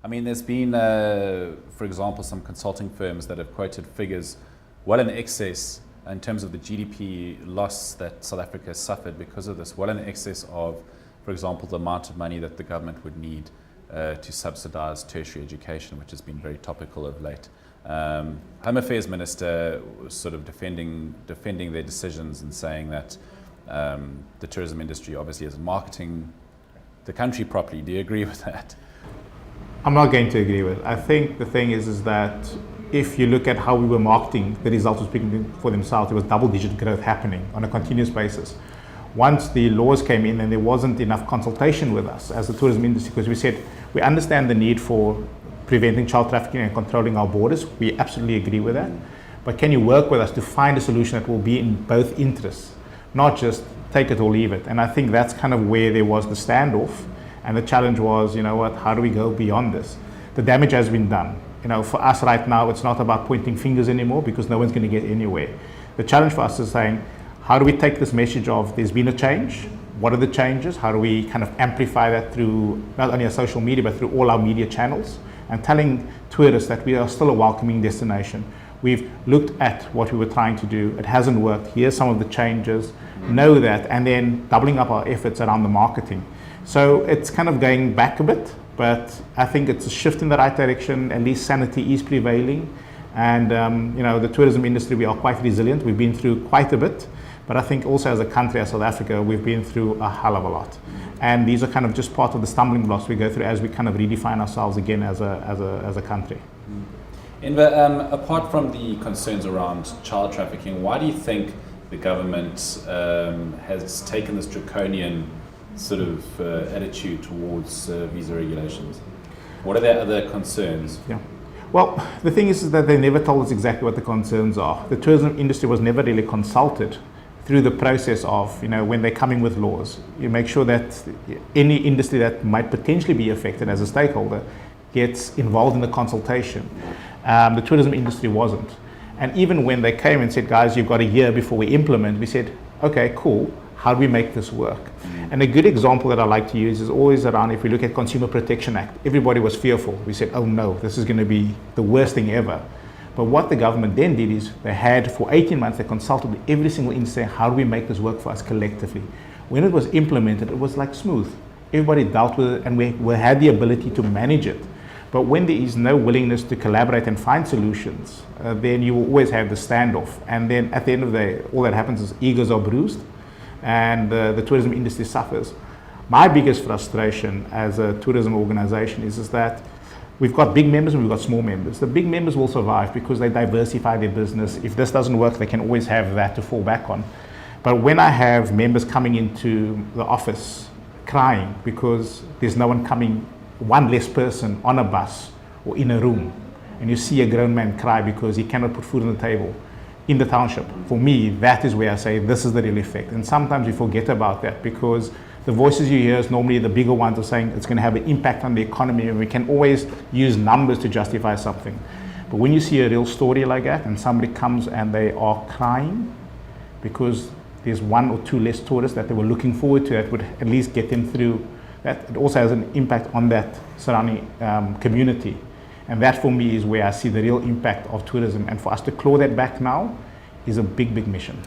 I mean, there's been, for example, some consulting firms that have quoted figures well in excess in terms of the GDP loss that South Africa has suffered because of this, well in excess of, for example, the amount of money that the government would need to subsidize tertiary education, which has been very topical of late. Home Affairs Minister was sort of defending their decisions and saying that the tourism industry obviously isn't marketing the country properly. Do you agree with that? I'm not going to agree with it. I think the thing is that if you look at how we were marketing, the results were speaking for themselves. There was double-digit growth happening on a continuous basis. Once the laws came in and there wasn't enough consultation with us as the tourism industry, because we said we understand the need for preventing child trafficking and controlling our borders. We absolutely agree with that. But can you work with us to find a solution that will be in both interests, not just take it or leave it? And I think that's kind of where there was the standoff. And the challenge was, you know what, how do we go beyond this? The damage has been done. You know, for us right now, it's not about pointing fingers anymore because no one's going to get anywhere. The challenge for us is saying, how do we take this message of there's been a change? What are the changes? How do we kind of amplify that through not only our social media, but through all our media channels? And telling tourists that we are still a welcoming destination. We've looked at what we were trying to do. It hasn't worked. Here's some of the changes. Know that, and then doubling up our efforts around the marketing. So it's kind of going back a bit, but I think it's a shift in the right direction. At least sanity is prevailing. And you know, the tourism industry, we are quite resilient. We've been through quite a bit. But I think also as a country, as South Africa, we've been through a hell of a lot. And these are kind of just part of the stumbling blocks we go through as we kind of redefine ourselves again as a country. Enver, apart from the concerns around child trafficking, why do you think the government has taken this draconian sort of attitude towards visa regulations? What are their other concerns? Yeah. Well, the thing is that they never told us exactly what the concerns are. The tourism industry was never really consulted through the process of, you know, when they're coming with laws. You make sure that any industry that might potentially be affected as a stakeholder gets involved in the consultation. The tourism industry wasn't. And even when they came and said, guys, you've got a year before we implement, we said, okay, cool. How do we make this work? And a good example that I like to use is always around, if we look at Consumer Protection Act, everybody was fearful. We said, oh no, this is going to be the worst thing ever. But what the government then did is they had, for 18 months, they consulted with every single industry, how do we make this work for us collectively? When it was implemented, it was like smooth. Everybody dealt with it and we had the ability to manage it. But when there is no willingness to collaborate and find solutions, then you will always have the standoff. And then at the end of the day, all that happens is egos are bruised and the tourism industry suffers. My biggest frustration as a tourism organization is that we've got big members and we've got small members. The big members will survive because they diversify their business. If this doesn't work, they can always have that to fall back on. But when I have members coming into the office crying because there's no one coming, one less person on a bus or in a room, and you see a grown man cry because he cannot put food on the table in the township, for me, that is where I say this is the real effect. And sometimes we forget about that because the voices you hear is normally the bigger ones are saying it's going to have an impact on the economy, and we can always use numbers to justify something. But when you see a real story like that and somebody comes and they are crying because there's one or two less tourists that they were looking forward to that would at least get them through, that it also has an impact on that surrounding community. And that for me is where I see the real impact of tourism. And for us to claw that back now is a big, big mission.